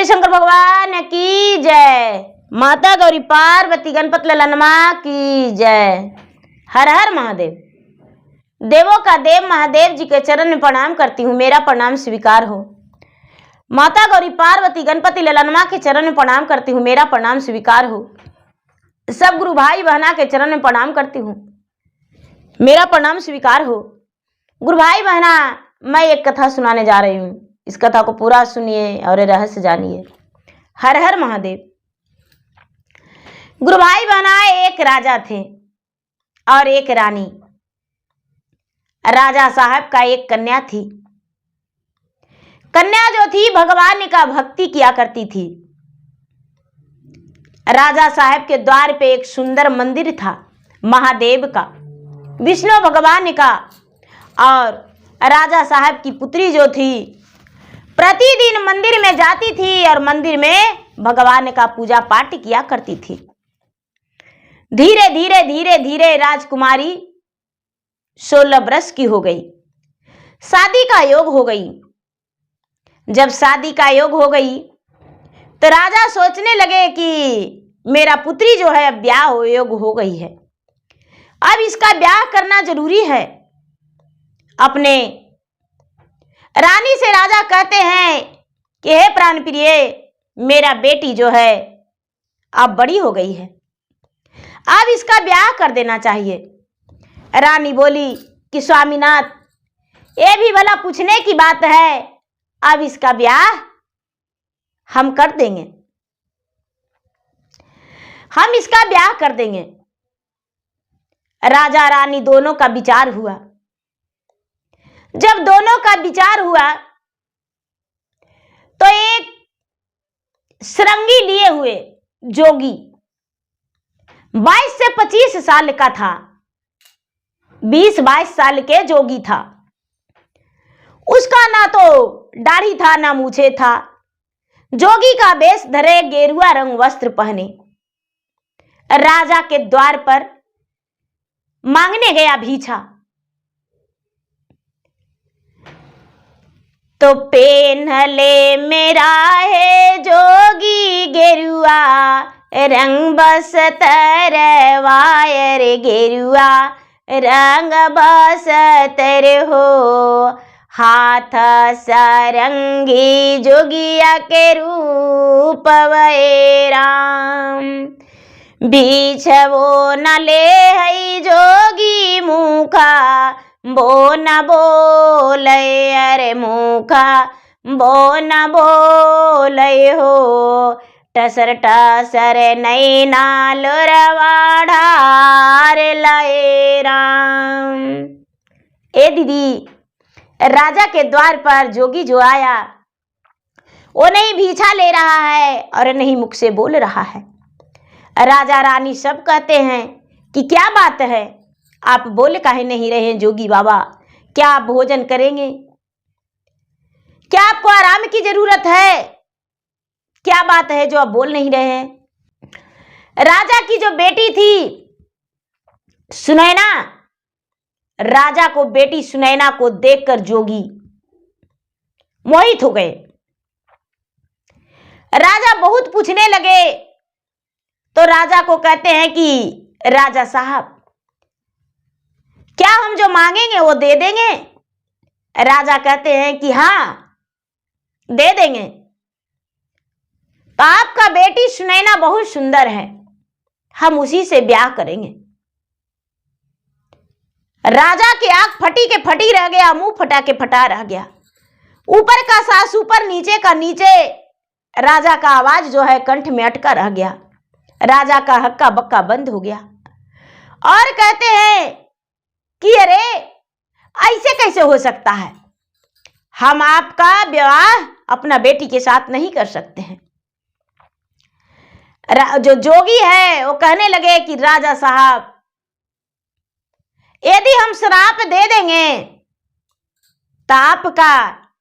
शंकर भगवान की जय। माता गौरी पार्वती गणपति ललनमा की जय। हर हर महादेव। देवों का देव महादेव जी के चरण में प्रणाम करती हूँ, मेरा प्रणाम स्वीकार हो। माता गौरी पार्वती गणपति ललनमा के चरण में प्रणाम करती हूँ, मेरा प्रणाम स्वीकार हो। सब गुरु भाई बहना के चरण में प्रणाम करती हूँ, मेरा प्रणाम स्वीकार हो। गुरु भाई बहना, मैं एक कथा सुनाने जा रही हूँ, इस कथा को पूरा सुनिए और रहस्य जानिए। हर हर महादेव। गुरु भाई बहना, एक राजा थे और एक रानी। राजा साहब का एक कन्या थी। कन्या जो थी भगवान का भक्ति किया करती थी। राजा साहब के द्वार पे एक सुंदर मंदिर था, महादेव का, विष्णु भगवान का। और राजा साहब की पुत्री जो थी प्रतिदिन मंदिर में जाती थी और मंदिर में भगवान का पूजा पाठ किया करती थी। धीरे धीरे धीरे धीरे राजकुमारी 16 वर्ष की हो गई, शादी का योग हो गई। जब शादी का योग हो गई तो राजा सोचने लगे कि मेरा पुत्री जो है अब ब्याह हो योग हो गई है, अब इसका ब्याह करना जरूरी है। अपने रानी से राजा कहते हैं कि हे प्राण प्रिय, मेरा बेटी जो है अब बड़ी हो गई है, अब इसका ब्याह कर देना चाहिए। रानी बोली कि स्वामीनाथ, ये भी भला पूछने की बात है, अब इसका ब्याह हम कर देंगे, हम इसका ब्याह कर देंगे। राजा रानी दोनों का विचार हुआ। जब दोनों का विचार हुआ तो एक श्रृंगी लिए हुए जोगी 22 से 25 साल का था, 20-22 साल के जोगी था। उसका ना तो दाढ़ी था ना मूछे था। जोगी का वेश धरे, गेरुआ रंग वस्त्र पहने, राजा के द्वार पर मांगने गया भिक्षा। तो पेन्हले मेरा है जोगी गेरुआ रंग बसतर वायर, गेरुआ रंग बसतर हो, हाथ सरंगी जोगिया के रूप वे राम। बिछवो न ले है जोगी मुखा, बो न बोले, अरे मुखा बो न बोले हो, टसर टसर नैना लोरवा ढार लए राम। ए दीदी, राजा के द्वार पर जोगी जो आया वो नहीं भीछा ले रहा है और नहीं मुख से बोल रहा है। राजा रानी सब कहते हैं कि क्या बात है, आप बोल काहे नहीं रहे जोगी बाबा, क्या आप भोजन करेंगे, क्या आपको आराम की जरूरत है, क्या बात है जो आप बोल नहीं रहे हैं। राजा की जो बेटी थी सुनैना, राजा को बेटी सुनैना को देखकर जोगी मोहित हो गए। राजा बहुत पूछने लगे तो राजा को कहते हैं कि राजा साहब, क्या हम जो मांगेंगे वो दे देंगे। राजा कहते हैं कि हाँ दे देंगे। तो आपका बेटी सुनैना बहुत सुंदर है, हम उसी से ब्याह करेंगे। राजा की आंख फटी के फटी रह गया, मुंह फटा के फटा रह गया, ऊपर का सांस ऊपर नीचे का नीचे। राजा का आवाज जो है कंठ में अटका रह गया। राजा का हक्का बक्का बंद हो गया और कहते हैं कि अरे ऐसे कैसे हो सकता है, हम आपका विवाह अपना बेटी के साथ नहीं कर सकते हैं। जो जोगी है वो कहने लगे कि राजा साहब, यदि हम श्राप दे देंगे तो आपका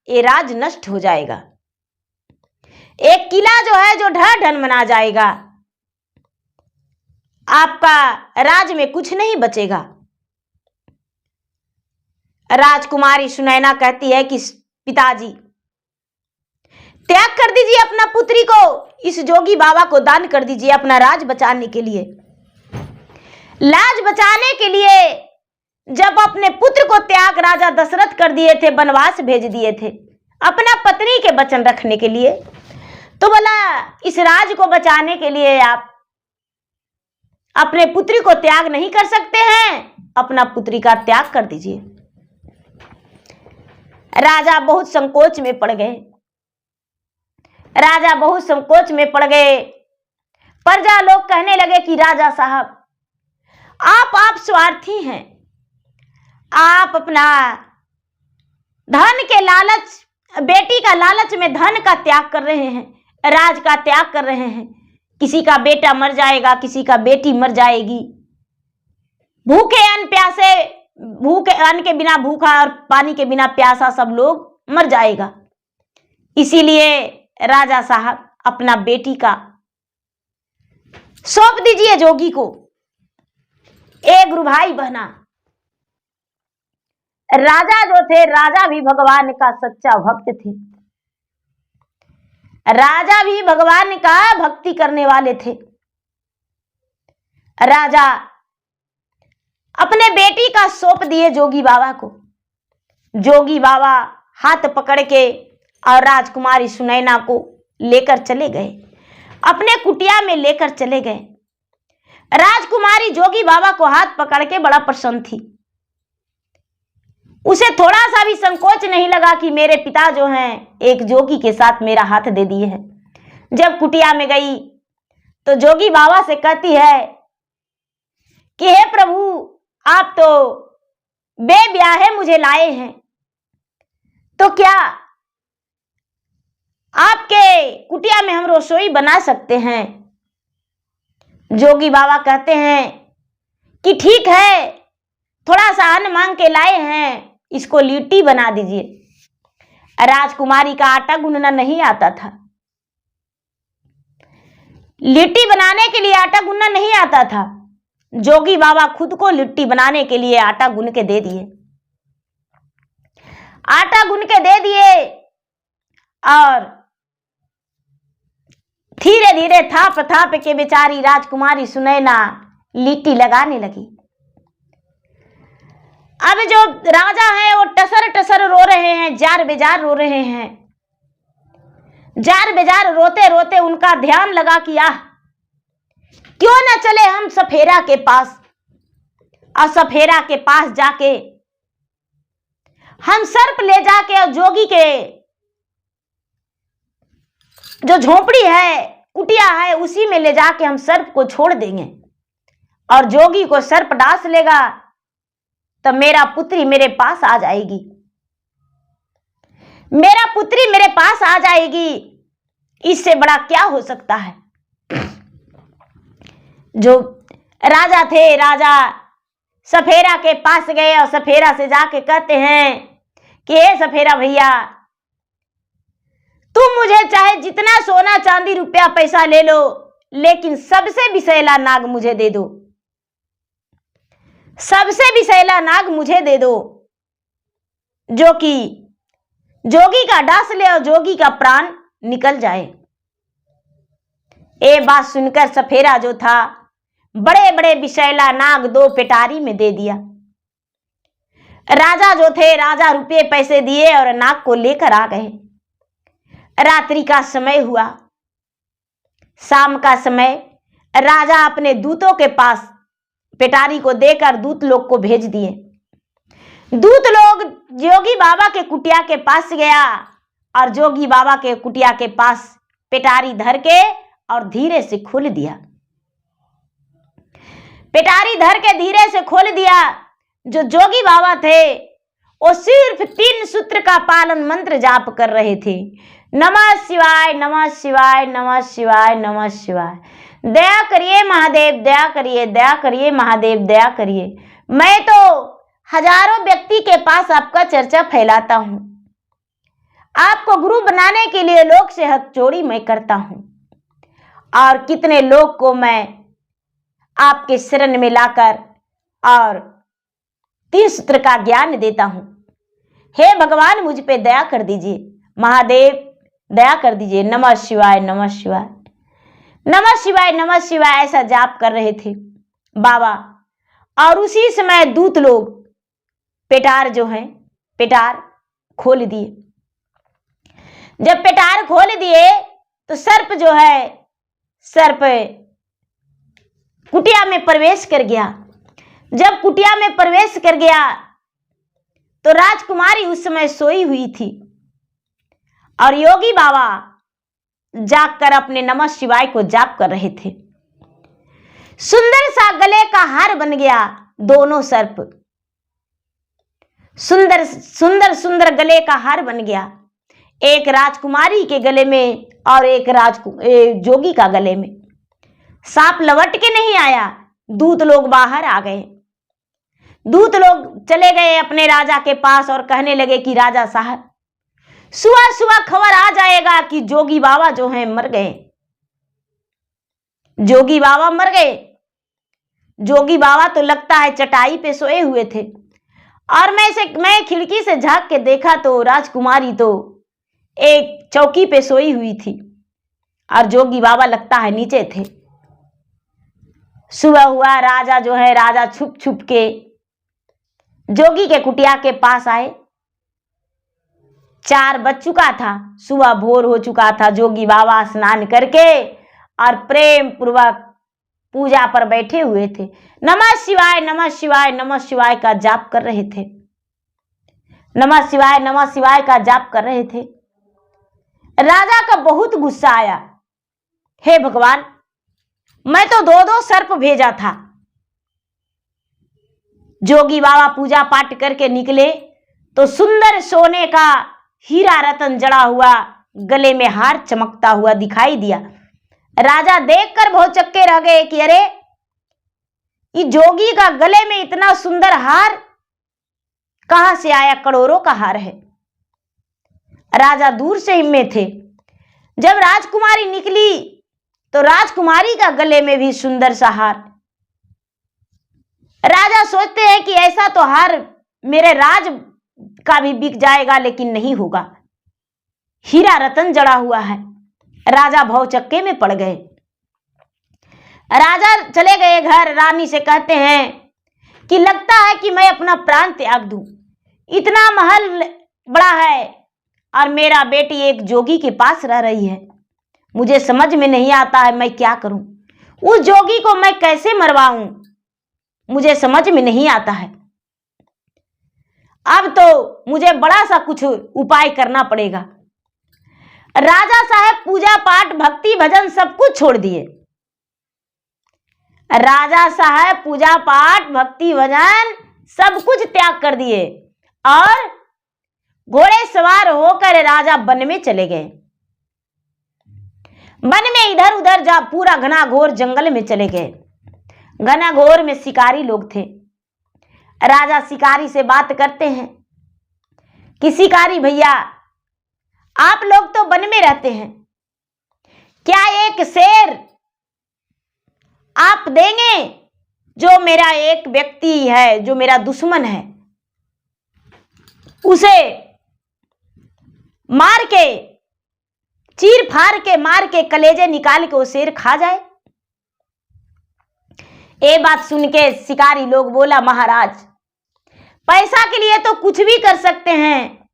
ये राज नष्ट हो जाएगा, एक किला जो है जो ढह ढन मना जाएगा, आपका राज में कुछ नहीं बचेगा। राजकुमारी सुनैना कहती है कि पिताजी, त्याग कर दीजिए अपना पुत्री को, इस जोगी बाबा को दान कर दीजिए अपना राज बचाने के लिए। लाज बचाने के लिए जब अपने पुत्र को त्याग राजा दशरथ कर दिए थे, वनवास भेज दिए थे अपना पत्नी के वचन रखने के लिए, तो बोला इस राज को बचाने के लिए आप अपने पुत्री को त्याग नहीं कर सकते हैं, अपना पुत्री का त्याग कर दीजिए। राजा बहुत संकोच में पड़ गए, राजा बहुत संकोच में पड़ गए। प्रजा लोग कहने लगे कि राजा साहब आप स्वार्थी हैं, आप अपना धन के लालच, बेटी का लालच में धन का त्याग कर रहे हैं, राज का त्याग कर रहे हैं। किसी का बेटा मर जाएगा, किसी का बेटी मर जाएगी, भूखे अन्न प्यासे, भूखे अन्न के बिना भूखा और पानी के बिना प्यासा सब लोग मर जाएगा। इसीलिए राजा साहब अपना बेटी का सौंप दीजिए जोगी को। एक गुरु भाई बहना, राजा जो थे, राजा भी भगवान का सच्चा भक्त थे, राजा भी भगवान का भक्ति करने वाले थे। राजा अपने बेटी का सौंप दिए जोगी बाबा को। जोगी बाबा हाथ पकड़ के और राजकुमारी सुनैना को लेकर चले गए, अपने कुटिया में लेकर चले गए। राजकुमारी जोगी बाबा को हाथ पकड़ के बड़ा प्रसन्न थी, उसे थोड़ा सा भी संकोच नहीं लगा कि मेरे पिता जो हैं एक जोगी के साथ मेरा हाथ दे दिए हैं। जब कुटिया में गई तो जोगी बाबा से कहती है कि हे प्रभु, आप तो बेब्याहे मुझे लाए हैं, तो क्या आपके कुटिया में हम रसोई बना सकते हैं? जोगी बाबा कहते हैं कि ठीक है, थोड़ा सा अन्न मांग के लाए हैं, इसको लिट्टी बना दीजिए। राजकुमारी का आटा गूंदना नहीं आता था, लिट्टी बनाने के लिए आटा गूंदना नहीं आता था। जोगी बाबा खुद को लिट्टी बनाने के लिए आटा गूंद के दे दिए, आटा गूंद के दे दिए और धीरे धीरे थाप थाप के बेचारी राजकुमारी सुनैना लिट्टी लगाने लगी। अब जो राजा हैं वो टसर टसर रो रहे हैं, जार बेजार रो रहे हैं। जार बेजार रोते रोते उनका ध्यान लगा कि क्यों न चले हम सफेरा के पास, और सफेरा के पास जाके हम सर्प ले जाके और जोगी के जो झोपड़ी है, कुटिया है, उसी में ले जाके हम सर्प को छोड़ देंगे और जोगी को सर्प डांस लेगा, तब मेरा पुत्री मेरे पास आ जाएगी, मेरा पुत्री मेरे पास आ जाएगी। इससे बड़ा क्या हो सकता है? जो राजा थे, राजा सफेरा के पास गए और सफेरा से जाके कहते हैं कि हे सफेरा भैया, तुम मुझे चाहे जितना सोना चांदी रुपया पैसा ले लो, लेकिन सबसे विषैला नाग मुझे दे दो, सबसे विषैला नाग मुझे दे दो, जो कि जोगी का डांस ले और जोगी का प्राण निकल जाए। ये बात सुनकर सफेरा जो था बड़े बड़े विषैला नाग 2 पेटारी में दे दिया। राजा जो थे, राजा रुपये पैसे दिए और नाग को लेकर आ गए। रात्रि का समय हुआ, शाम का समय, राजा अपने दूतों के पास पेटारी को देकर दूत लोग को भेज दिए। दूत लोग जोगी बाबा के कुटिया के पास गया और जोगी बाबा के कुटिया के पास पेटारी धर के और धीरे से खोल दिया। पेटारी धर के धीरे से खोल दिया। जो जोगी बाबा थे वो सिर्फ 3 सूत्र का पालन मंत्र जाप कर रहे थे, नमः शिवाय नमः शिवाय नमः शिवाय नमः शिवाय। दया करिए महादेव, दया करिए, दया करिए महादेव, दया करिए। मैं तो हजारों व्यक्ति के पास आपका चर्चा फैलाता हूं, आपको गुरु बनाने के लिए लोग से हाथ जोड़ी मैं करता हूं, और कितने लोग को मैं आपके शरण में लाकर और 3 सूत्र का ज्ञान देता हूं। हे भगवान, मुझ पे दया कर दीजिए। महादेव दया कर दीजिए। नमः शिवाय, नमः शिवाय, नमः शिवाय, नमः शिवाय ऐसा जाप कर रहे थे बाबा। और उसी समय दूत लोग पेटार जो है, पेटार खोल दिए। जब पेटार खोल दिए तो सर्प जो है, सर्प कुटिया में प्रवेश कर गया। जब कुटिया में प्रवेश कर गया तो राजकुमारी उस समय सोई हुई थी और योगी बाबा जागकर अपने नमः शिवाय को जाप कर रहे थे। सुंदर सा गले का हार बन गया। दोनों सर्प सुंदर सुंदर सुंदर गले का हार बन गया, एक राजकुमारी के गले में और एक जोगी का गले में। सांप लौट के नहीं आया, दूत लोग बाहर आ गए। दूत लोग चले गए अपने राजा के पास और कहने लगे कि राजा साहब, सुबह सुबह खबर आ जाएगा कि जोगी बाबा जो हैं मर गए। जोगी बाबा मर गए। जोगी बाबा तो लगता है चटाई पे सोए हुए थे और मैं खिड़की से झांक के देखा तो राजकुमारी तो एक चौकी पे सोई हुई थी और जोगी बाबा लगता है नीचे थे। सुबह हुआ, राजा जो है, राजा छुप छुप के जोगी के कुटिया के पास आए। 4 बज चुका था, सुबह भोर हो चुका था। जोगी बाबा स्नान करके और प्रेम पूर्वक पूजा पर बैठे हुए थे। नमः शिवाय, नमः शिवाय, नमः शिवाय का जाप कर रहे थे। नमः शिवाय, नमः शिवाय का जाप कर रहे थे। राजा का बहुत गुस्सा आया। हे भगवान, मैं तो 2-2 सर्प भेजा था। जोगी बाबा पूजा पाठ करके निकले तो सुंदर सोने का हीरा रतन जड़ा हुआ गले में हार चमकता हुआ दिखाई दिया। राजा देखकर बहुत चक्के रह गए कि अरे, ये जोगी का गले में इतना सुंदर हार कहां से आया? करोड़ों का हार है। राजा दूर से हिम्मत थे। जब राजकुमारी निकली तो राजकुमारी का गले में भी सुंदर सा हार। राजा सोचते हैं कि ऐसा तो हार मेरे राज का भी बिक जाएगा, लेकिन नहीं होगा, हीरा रतन जड़ा हुआ है। राजा भौचक्के में पड़ गए। राजा चले गए घर। रानी से कहते हैं कि लगता है कि मैं अपना प्राण त्याग दूं। इतना महल बड़ा है और मेरा बेटी एक जोगी के पास रह रही है। मुझे समझ में नहीं आता है मैं क्या करूं। उस जोगी को मैं कैसे मरवाऊं, मुझे समझ में नहीं आता है। अब तो मुझे बड़ा सा कुछ उपाय करना पड़ेगा। राजा साहब पूजा पाठ, भक्ति, भजन सब कुछ छोड़ दिए। राजा साहब पूजा पाठ, भक्ति, भजन सब कुछ त्याग कर दिए और घोड़े सवार होकर राजा वन में चले गए। वन में इधर उधर जा पूरा घना घोर जंगल में चले गए। घना घोर में शिकारी लोग थे। राजा शिकारी से बात करते हैं कि शिकारी भैया, आप लोग तो वन में रहते हैं, क्या एक शेर आप देंगे? जो मेरा एक व्यक्ति है, जो मेरा दुश्मन है, उसे मार के, चीर फाड़ के, मार के कलेजे निकाल के वो शेर खा जाए। ये बात सुन के शिकारी लोग बोला, महाराज पैसा के लिए तो कुछ भी कर सकते हैं,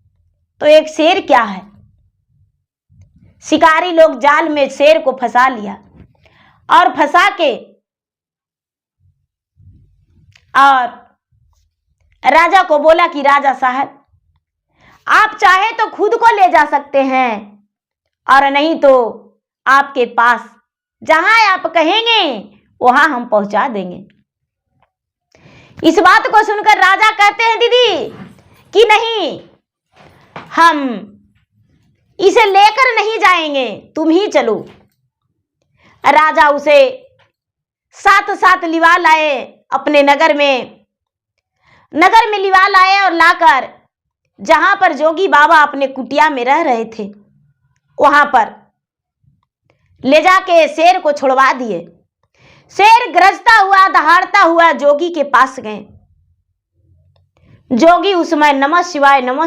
तो एक शेर क्या है। शिकारी लोग जाल में शेर को फंसा लिया और फंसा के और राजा को बोला कि राजा साहब, आप चाहे तो खुद को ले जा सकते हैं और नहीं तो आपके पास जहां आप कहेंगे वहां हम पहुंचा देंगे। इस बात को सुनकर राजा कहते हैं दीदी कि नहीं, हम इसे लेकर नहीं जाएंगे, तुम ही चलो। राजा उसे साथ साथ लिवा लाए अपने नगर में लिवा लाए और लाकर जहां पर जोगी बाबा अपने कुटिया में रह रहे थे वहां पर ले जाके शेर को छुड़वा दिए। शेर गरजता हुआ, दहाड़ता हुआ जोगी के पास गए। जोगी उस समय नमः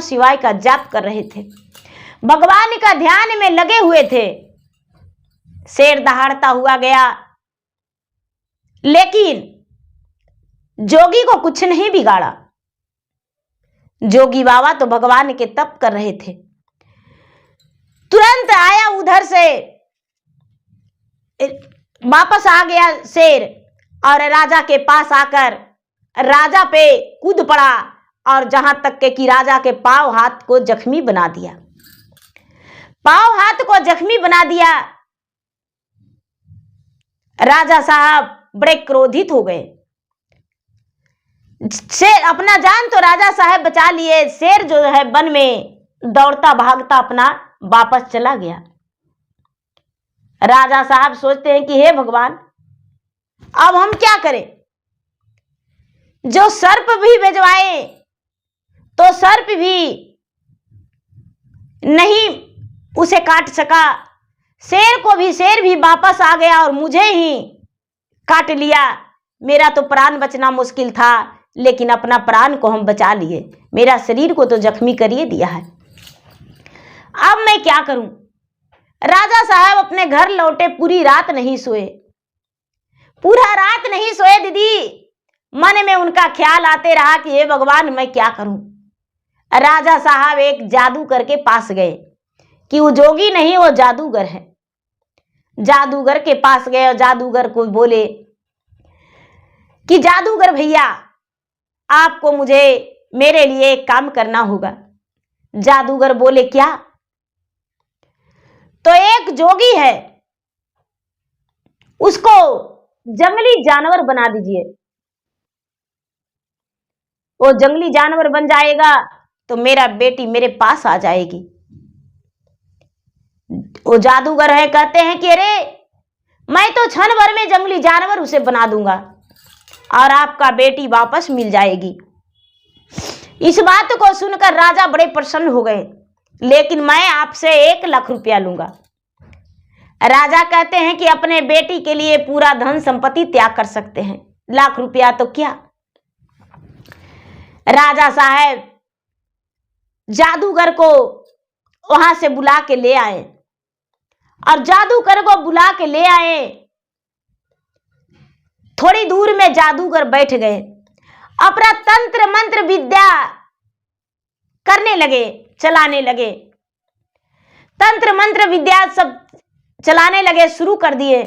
शिवाय का जाप कर रहे थे। भगवान का ध्यान में लगे हुए थे। शेर दहाड़ता हुआ गया, लेकिन जोगी को कुछ नहीं बिगाड़ा। जोगी बाबा तो भगवान के तप कर रहे थे। तुरंत आया उधर से, वापस आ गया शेर और राजा के पास आकर राजा पे कूद पड़ा और जहां तक के कि राजा के पांव हाथ को जख्मी बना दिया। पांव हाथ को जख्मी बना दिया। राजा साहब बड़े क्रोधित हो गए। शेर अपना जान तो राजा साहब बचा लिए, शेर जो है वन में दौड़ता भागता अपना वापस चला गया। राजा साहब सोचते हैं कि हे भगवान, अब हम क्या करें? जो सर्प भी भिजवाए तो सर्प भी नहीं उसे काट सका। शेर भी वापस आ गया और मुझे ही काट लिया। मेरा तो प्राण बचना मुश्किल था, लेकिन अपना प्राण को हम बचा लिए। मेरा शरीर को तो जख्मी करिए दिया है। अब मैं क्या करूं? राजा साहब अपने घर लौटे, पूरी रात नहीं सोए। पूरा रात नहीं सोए दीदी। मन में उनका ख्याल आते रहा कि हे भगवान, मैं क्या करूं? राजा साहब एक जादूगर के पास गए, कि वो जोगी नहीं, वो जादूगर है। जादूगर के पास गए और जादूगर को बोले कि जादूगर भैया, आपको मुझे मेरे लिए एक काम करना होगा। जादूगर बोले क्या? तो एक जोगी है, उसको जंगली जानवर बना दीजिए। वो जंगली जानवर बन जाएगा तो मेरा बेटी मेरे पास आ जाएगी। वो जादूगर है, कहते हैं कि अरे मैं तो क्षण भर में जंगली जानवर उसे बना दूंगा और आपका बेटी वापस मिल जाएगी। इस बात को सुनकर राजा बड़े प्रसन्न हो गए, लेकिन मैं आपसे 1 लाख रुपया लूंगा। राजा कहते हैं कि अपने बेटी के लिए पूरा धन संपत्ति त्याग कर सकते हैं, लाख रुपया तो क्या। राजा साहब जादूगर को वहां से बुला के ले आए और जादूगर को बुला के ले आए। थोड़ी दूर में जादूगर बैठ गए, अपना तंत्र मंत्र विद्या करने लगे, चलाने लगे। तंत्र मंत्र विद्या सब चलाने लगे, शुरू कर दिए।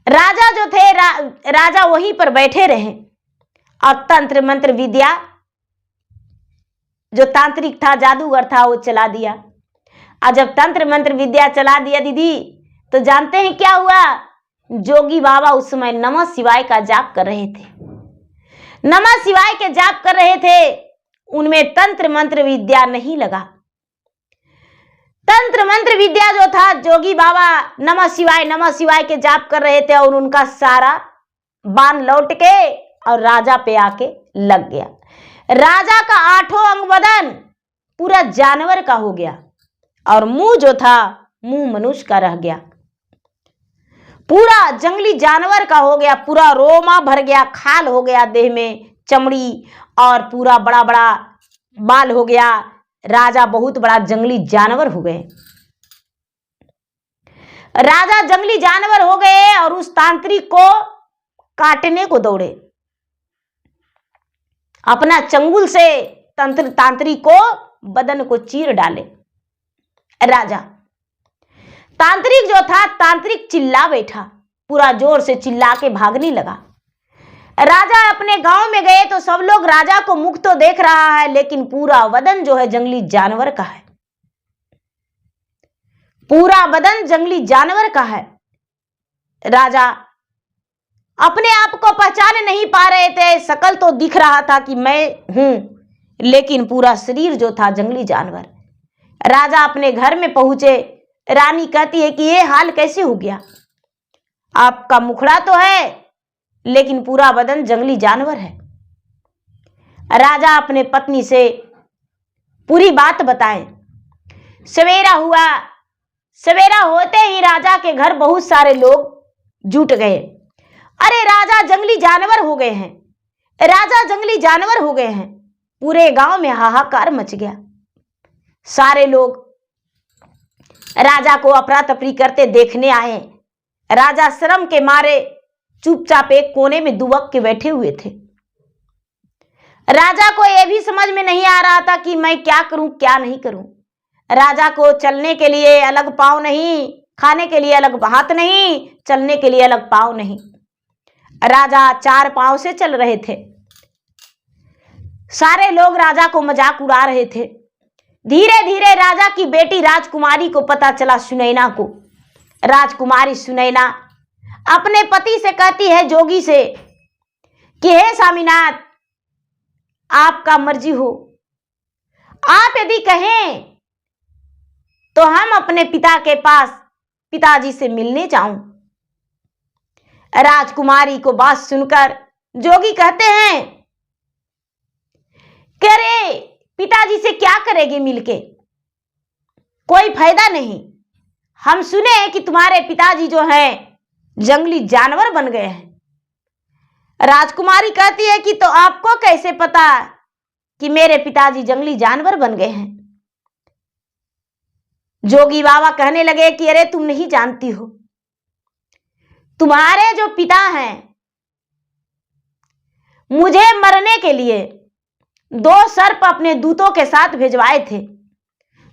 राजा जो थे राजा वहीं पर बैठे रहे और तंत्र मंत्र विद्या जो तांत्रिक था, जादूगर था, वो चला दिया। और जब तंत्र मंत्र विद्या चला दिया दीदी, तो जानते हैं क्या हुआ? जोगी बाबा उस समय नमः शिवाय का जाप कर रहे थे। नमः शिवाय के जाप कर रहे थे, उनमें तंत्र मंत्र विद्या नहीं लगा। तंत्र मंत्र विद्या जो था, जोगी बाबा नमः शिवाय के जाप कर रहे थे और उनका सारा बाण लौट के और राजा पे आके लग गया। राजा का 8 अंग बदन पूरा जानवर का हो गया और मुंह जो था, मुंह मनुष्य का रह गया। पूरा जंगली जानवर का हो गया, पूरा रोमा भर गया, खाल हो गया देह में, चमड़ी और पूरा बड़ा बड़ा बाल हो गया। राजा बहुत बड़ा जंगली जानवर हो गए। राजा जंगली जानवर हो गए और उस तांत्रिक को काटने को दौड़े। अपना चंगुल से तांत्रिक को बदन को चीर डाले। राजा तांत्रिक जो था, तांत्रिक चिल्ला बैठा, पूरा जोर से चिल्ला के भागने लगा। राजा अपने गांव में गए तो सब लोग राजा को मुख तो देख रहा है, लेकिन पूरा बदन जो है जंगली जानवर का है। पूरा बदन जंगली जानवर का है। राजा अपने आप को पहचान नहीं पा रहे थे। शकल तो दिख रहा था कि मैं हूं, लेकिन पूरा शरीर जो था जंगली जानवर। राजा अपने घर में पहुंचे। रानी कहती है कि ये हाल कैसे हो गया? आपका मुखड़ा तो है, लेकिन पूरा बदन जंगली जानवर है। राजा अपने पत्नी से पूरी बात बताएं। सवेरा हुआ। सवेरा होते ही राजा के घर बहुत सारे लोग जुट गए। अरे राजा जंगली जानवर हो गए हैं, राजा जंगली जानवर हो गए हैं। पूरे गांव में हाहाकार मच गया। सारे लोग राजा को अफरा तफरी करते देखने आए। राजा शर्म के मारे चुपचाप एक कोने में दुबक के बैठे हुए थे। राजा को यह भी समझ में नहीं आ रहा था कि मैं क्या करूं क्या नहीं करूं। राजा को चलने के लिए अलग पांव नहीं, खाने के लिए अलग हाथ नहीं, चलने के लिए अलग पांव नहीं। राजा 4 पांव से चल रहे थे। सारे लोग राजा को मजाक उड़ा रहे थे। धीरे धीरे राजा की बेटी राजकुमारी को पता चला, सुनैना को। राजकुमारी सुनैना अपने पति से कहती है, जोगी से, कि हे स्वामीनाथ, आपका मर्जी हो, आप यदि कहें तो हम अपने पिता के पास पिताजी से मिलने जाऊं। राजकुमारी को बात सुनकर जोगी कहते हैं कि अरे पिताजी से क्या करेगी मिलके, कोई फायदा नहीं। हम सुने हैं कि तुम्हारे पिताजी जो हैं जंगली जानवर बन गए हैं। राजकुमारी कहती है कि तो आपको कैसे पता कि मेरे पिताजी जंगली जानवर बन गए हैं। जोगी बाबा कहने लगे कि अरे तुम नहीं जानती हो, तुम्हारे जो पिता हैं मुझे मरने के लिए 2 सर्प अपने दूतों के साथ भिजवाए थे,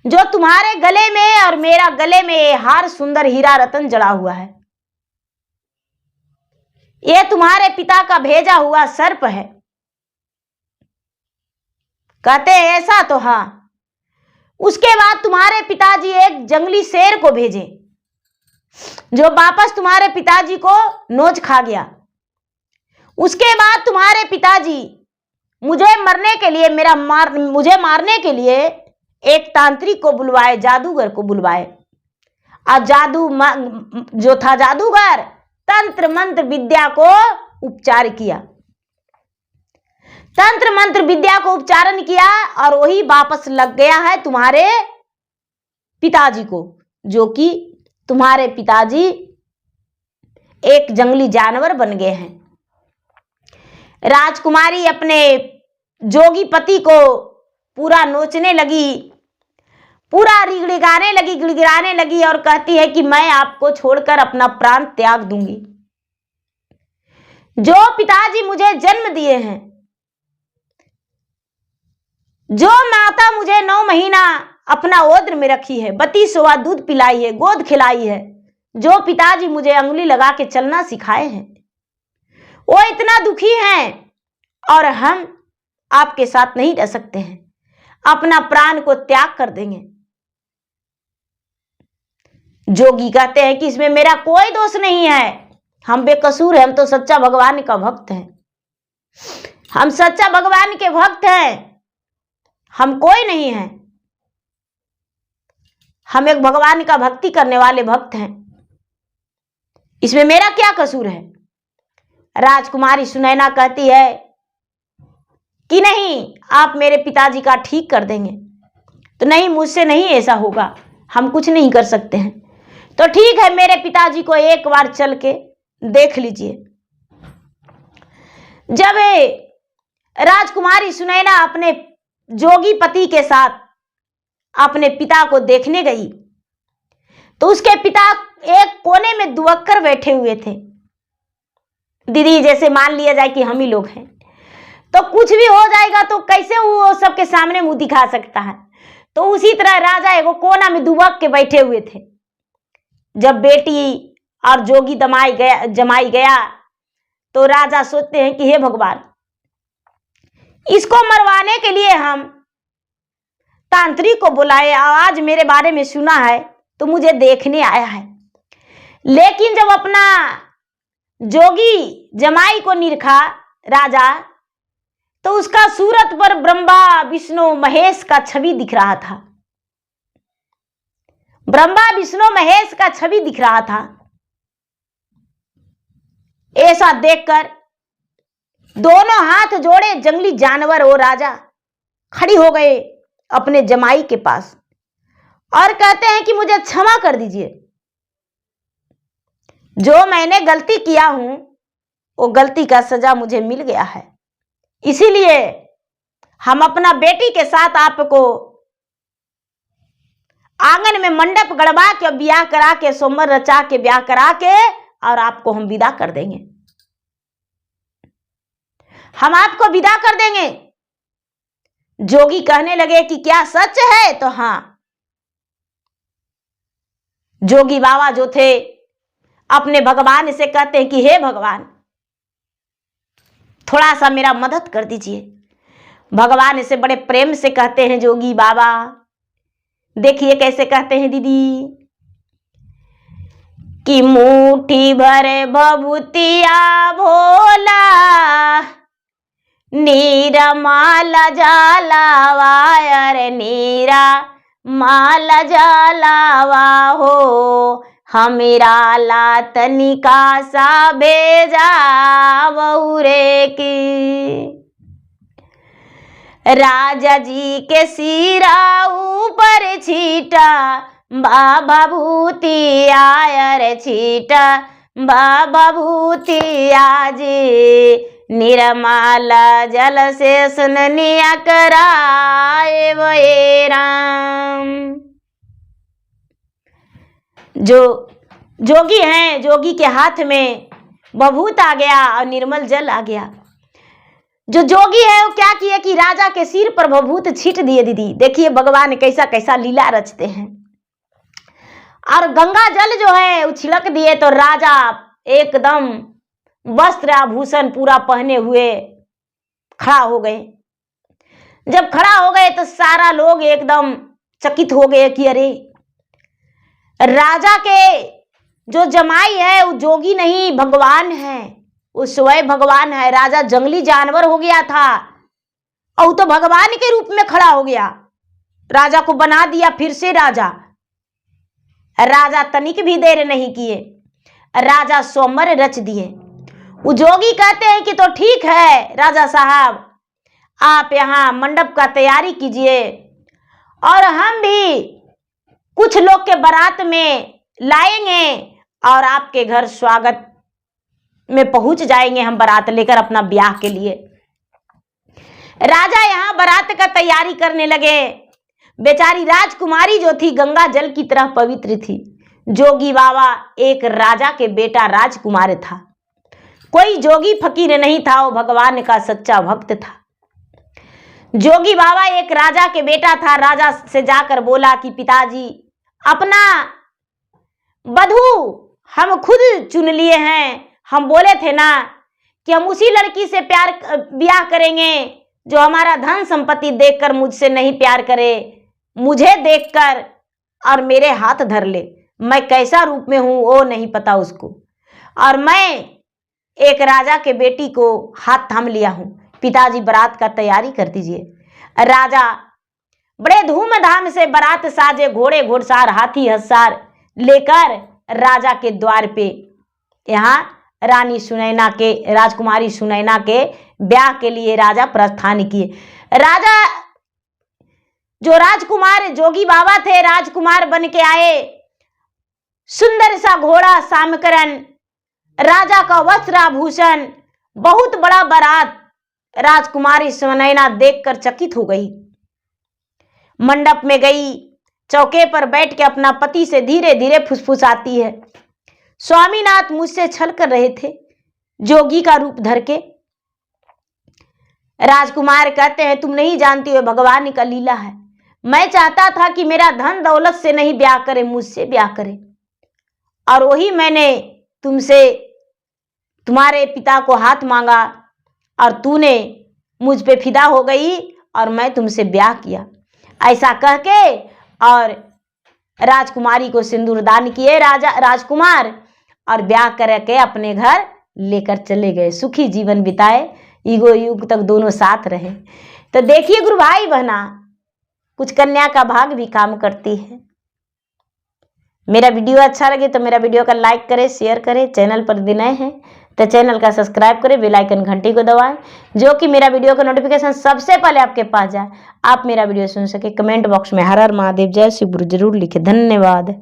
जो तुम्हारे गले में और मेरा गले में ये हार सुंदर हीरा रतन जड़ा हुआ है, ये तुम्हारे पिता का भेजा हुआ सर्प है। कहते हैं ऐसा तो हाँ। उसके बाद तुम्हारे पिताजी एक जंगली शेर को भेजे, जो वापस तुम्हारे पिताजी को नोच खा गया। उसके बाद तुम्हारे पिताजी मुझे मरने के लिए मुझे मारने के लिए एक तांत्रिक को बुलवाए, जादूगर को बुलवाए। और जो था जादूगर, तंत्र मंत्र विद्या को उपचार किया, तंत्र मंत्र विद्या को उपचारण किया, और वही वापस लग गया है तुम्हारे पिताजी को, जो कि तुम्हारे पिताजी एक जंगली जानवर बन गए हैं। राजकुमारी अपने जोगी पति को पूरा नोचने लगी, पूरा गिड़गिड़ाने लगी और कहती है कि मैं आपको छोड़कर अपना प्राण त्याग दूंगी। जो पिताजी मुझे जन्म दिए हैं, जो माता मुझे 9 महीना अपना ओद्र में रखी है, 32वां दूध पिलाई है, गोद खिलाई है, जो पिताजी मुझे अंगुली लगा के चलना सिखाए हैं, वो इतना दुखी हैं और हम आपके साथ नहीं रह सकते हैं, अपना प्राण को त्याग कर देंगे। जोगी कहते हैं कि इसमें मेरा कोई दोष नहीं है, हम बेकसूर हैं, हम तो सच्चा भगवान का भक्त हैं, हम सच्चा भगवान के भक्त हैं, हम कोई नहीं हैं, हम एक भगवान का भक्ति करने वाले भक्त हैं, इसमें मेरा क्या कसूर है। राजकुमारी सुनैना कहती है कि नहीं, आप मेरे पिताजी का ठीक कर देंगे। तो नहीं, मुझसे नहीं ऐसा होगा, हम कुछ नहीं कर सकते हैं। तो ठीक है, मेरे पिताजी को एक बार चल के देख लीजिए। जब राजकुमारी सुनैना अपने जोगी पति के साथ अपने पिता को देखने गई, तो उसके पिता एक कोने में दुबक कर बैठे हुए थे। दीदी, जैसे मान लिया जाए कि हम ही लोग हैं, तो कुछ भी हो जाएगा तो कैसे वो सबके सामने मुंह दिखा सकता है। तो उसी तरह राजा एगो कोना में दुबक के बैठे हुए थे। जब बेटी और जोगी जमाई गया तो राजा सोचते हैं कि हे भगवान, इसको मरवाने के लिए हम तांत्रिक को बुलाए, आज मेरे बारे में सुना है तो मुझे देखने आया है। लेकिन जब अपना जोगी जमाई को निरखा राजा, तो उसका सूरत पर ब्रह्मा विष्णु महेश का छवि दिख रहा था। ब्रह्मा विष्णु महेश का छवि दिख रहा था। ऐसा देखकर दोनों हाथ जोड़े जंगली जानवर और राजा खड़ी हो गए अपने जमाई के पास और कहते हैं कि मुझे क्षमा कर दीजिए, जो मैंने गलती किया हूं वो गलती का सजा मुझे मिल गया है, इसीलिए हम अपना बेटी के साथ आपको आंगन में मंडप गड़वा के ब्याह करा के, सोमवार रचा के ब्याह करा के, और आपको हम विदा कर देंगे, हम आपको विदा कर देंगे। जोगी कहने लगे कि क्या सच है? तो हाँ, जोगी बाबा जो थे अपने भगवान से कहते हैं कि हे भगवान, थोड़ा सा मेरा मदद कर दीजिए। भगवान से बड़े प्रेम से कहते हैं जोगी बाबा, देखिए कैसे कहते हैं दीदी, कि मुट्ठी भर भभूतिया भोला, नीरा माला जलावा, अरे नीरा माला जलावा हो, हमेरा ला तनिका सा भेजा बहुरे की। राजा जी के सिरा ऊपर छीटा, बाबा भूति आयर छीटा, बाबा भूति आजी, निरमाला जल से स्नानिया कराए वे राम। जो जोगी हैं, जोगी के हाथ में बभूत आ गया और निर्मल जल आ गया। जो जोगी है वो क्या किए कि राजा के सिर पर बभूत छीट दिए। दीदी देखिए भगवान कैसा कैसा लीला रचते हैं। और गंगा जल जो है वो छिड़क दिए तो राजा एकदम वस्त्र आभूषण पूरा पहने हुए खड़ा हो गए। जब खड़ा हो गए तो सारा लोग एकदम चकित हो गए कि अरे राजा के जो जमाई है वो जोगी नहीं भगवान है, वो स्वयं भगवान है। राजा जंगली जानवर हो गया था और तो भगवान के रूप में खड़ा हो गया, राजा को बना दिया फिर से राजा। राजा तनिक भी देर नहीं किए, राजा सोमवार रच दिए। वो जोगी कहते हैं कि तो ठीक है राजा साहब, आप यहाँ मंडप का तैयारी कीजिए और हम भी कुछ लोग के बारात में लाएंगे और आपके घर स्वागत में पहुंच जाएंगे हम बारात लेकर अपना ब्याह के लिए। राजा यहाँ बारात का तैयारी करने लगे। बेचारी राजकुमारी जो थी गंगा जल की तरह पवित्र थी। जोगी बाबा एक राजा के बेटा राजकुमार था, कोई जोगी फकीर नहीं था, वो भगवान का सच्चा भक्त था। जोगी बाबा एक राजा के बेटा था। राजा से जाकर बोला कि पिताजी अपना वधू हम खुद चुन लिए हैं, हम बोले थे ना कि हम उसी लड़की से ब्याह करेंगे जो हमारा धन संपत्ति देखकर मुझसे नहीं प्यार करे, मुझे देखकर और मेरे हाथ धर ले। मैं कैसा रूप में हूं वो नहीं पता उसको, और मैं एक राजा के बेटी को हाथ थाम लिया हूं। पिताजी बारात का तैयारी कर दीजिए। राजा बड़े धूमधाम से बारात साजे, घोड़े घोड़सार हाथी हंसार लेकर राजा के द्वार पे यहाँ रानी सुनैना के, राजकुमारी सुनैना के ब्याह के लिए राजा प्रस्थान किए। राजा जो राजकुमार जोगी बाबा थे राजकुमार बन के आए। सुंदर सा घोड़ा सामकरण, राजा का वस्त्र आभूषण, बहुत बड़ा बारात। राजकुमारी सुनैना देखकर चकित हो गई। मंडप में गई, चौके पर बैठ के अपना पति से धीरे धीरे फुसफुसाती है, स्वामीनाथ मुझसे छल कर रहे थे जोगी का रूप धर के। राजकुमार कहते हैं तुम नहीं जानती हो भगवान का लीला है। मैं चाहता था कि मेरा धन दौलत से नहीं ब्याह करे, मुझसे ब्याह करे, और वही मैंने तुमसे तुम्हारे पिता को हाथ मांगा और तूने मुझ पे फिदा हो गई और मैं तुमसे ब्याह किया। ऐसा कह के और राजकुमारी को सिंदूर दान किए राजकुमार, और ब्याह करके अपने घर लेकर चले गए। सुखी जीवन बिताए, युगों युग तक दोनों साथ रहे। तो देखिए गुरु भाई बहना, कुछ कन्या का भाग भी काम करती है। मेरा वीडियो अच्छा लगे तो मेरा वीडियो का लाइक करें, शेयर करें। चैनल पर यदि नए हैं तो चैनल का सब्सक्राइब करें, बेल आइकन घंटी को दबाएं, जो कि मेरा वीडियो का नोटिफिकेशन सबसे पहले आपके पास जाए, आप मेरा वीडियो सुन सके। कमेंट बॉक्स में हर हर महादेव जय शिव गुरु जरूर लिखें। धन्यवाद।